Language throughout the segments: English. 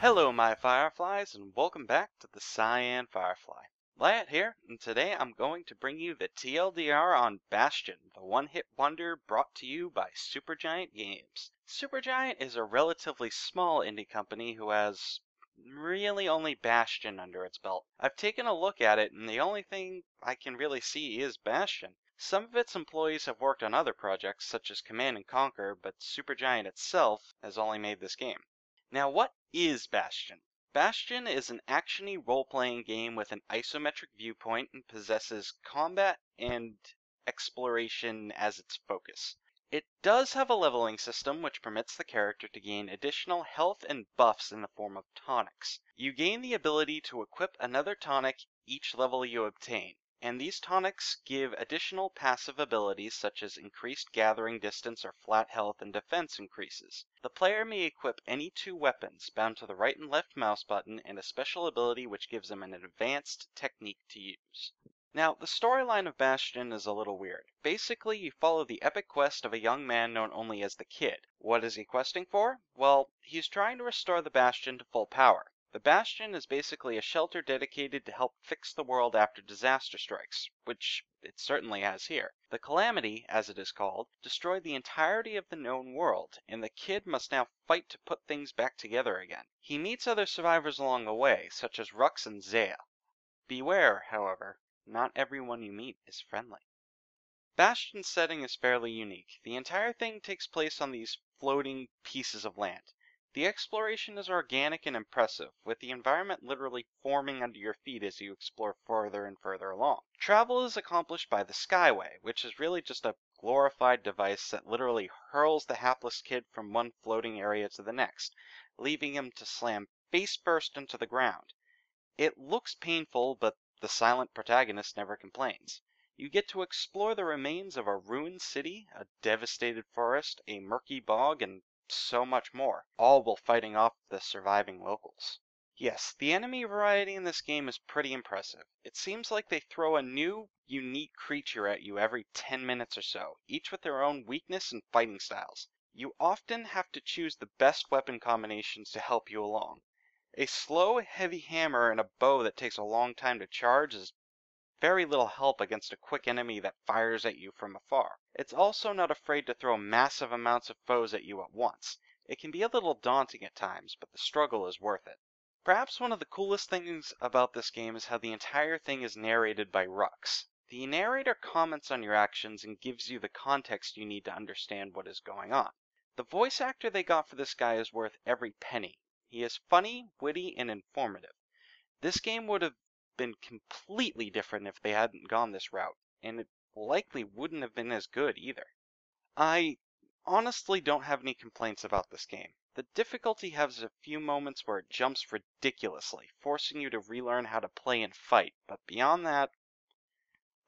Hello my fireflies and welcome back to the TheCyanFirefly. Lyiat here, and today I'm going to bring you the TLDR on Bastion, the one-hit wonder brought to you by Supergiant Games. Supergiant is a relatively small indie company who has really only Bastion under its belt. I've taken a look at it and the only thing I can really see is Bastion. Some of its employees have worked on other projects such as Command & Conquer, but Supergiant itself has only made this game. Now, what is Bastion? Bastion is an action-y role-playing game with an isometric viewpoint and possesses combat and exploration as its focus. It does have a leveling system which permits the character to gain additional health and buffs in the form of tonics. You gain the ability to equip another tonic each level you obtain, and these tonics give additional passive abilities such as increased gathering distance or flat health and defense increases. The player may equip any two weapons bound to the right and left mouse button and a special ability which gives them an advanced technique to use. Now, the storyline of Bastion is a little weird. Basically, you follow the epic quest of a young man known only as the Kid. What is he questing for? Well, he's trying to restore the Bastion to full power. The Bastion is basically a shelter dedicated to help fix the world after disaster strikes, which it certainly has here. The Calamity, as it is called, destroyed the entirety of the known world, and the Kid must now fight to put things back together again. He meets other survivors along the way, such as Rux and Zaya. Beware, however, not everyone you meet is friendly. Bastion's setting is fairly unique. The entire thing takes place on these floating pieces of land. The exploration is organic and impressive, with the environment literally forming under your feet as you explore further and further along. Travel is accomplished by the Skyway, which is really just a glorified device that literally hurls the hapless Kid from one floating area to the next, leaving him to slam face first into the ground. It looks painful, but the silent protagonist never complains. You get to explore the remains of a ruined city, a devastated forest, a murky bog, and so much more, all while fighting off the surviving locals. Yes, the enemy variety in this game is pretty impressive. It seems like they throw a new, unique creature at you every 10 minutes or so, each with their own weakness and fighting styles. You often have to choose the best weapon combinations to help you along. A slow, heavy hammer and a bow that takes a long time to charge is very little help against a quick enemy that fires at you from afar. It's also not afraid to throw massive amounts of foes at you at once. It can be a little daunting at times, but the struggle is worth it. Perhaps one of the coolest things about this game is how the entire thing is narrated by Rux. The narrator comments on your actions and gives you the context you need to understand what is going on. The voice actor they got for this guy is worth every penny. He is funny, witty, and informative. This game would have been completely different if they hadn't gone this route, and it likely wouldn't have been as good either. I honestly don't have any complaints about this game. The difficulty has a few moments where it jumps ridiculously, forcing you to relearn how to play and fight, but beyond that,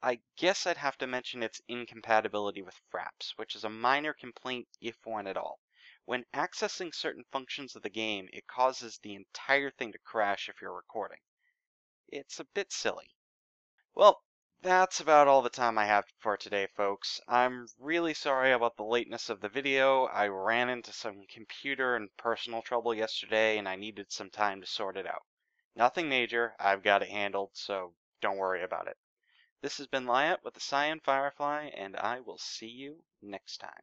I guess I'd have to mention its incompatibility with Fraps, which is a minor complaint if one at all. When accessing certain functions of the game, it causes the entire thing to crash if you're recording. It's a bit silly. Well, that's about all the time I have for today, folks. I'm really sorry about the lateness of the video. I ran into some computer and personal trouble yesterday, and I needed some time to sort it out. Nothing major, I've got it handled, so don't worry about it. This has been Lyiat with the TheCyanFirefly, and I will see you next time.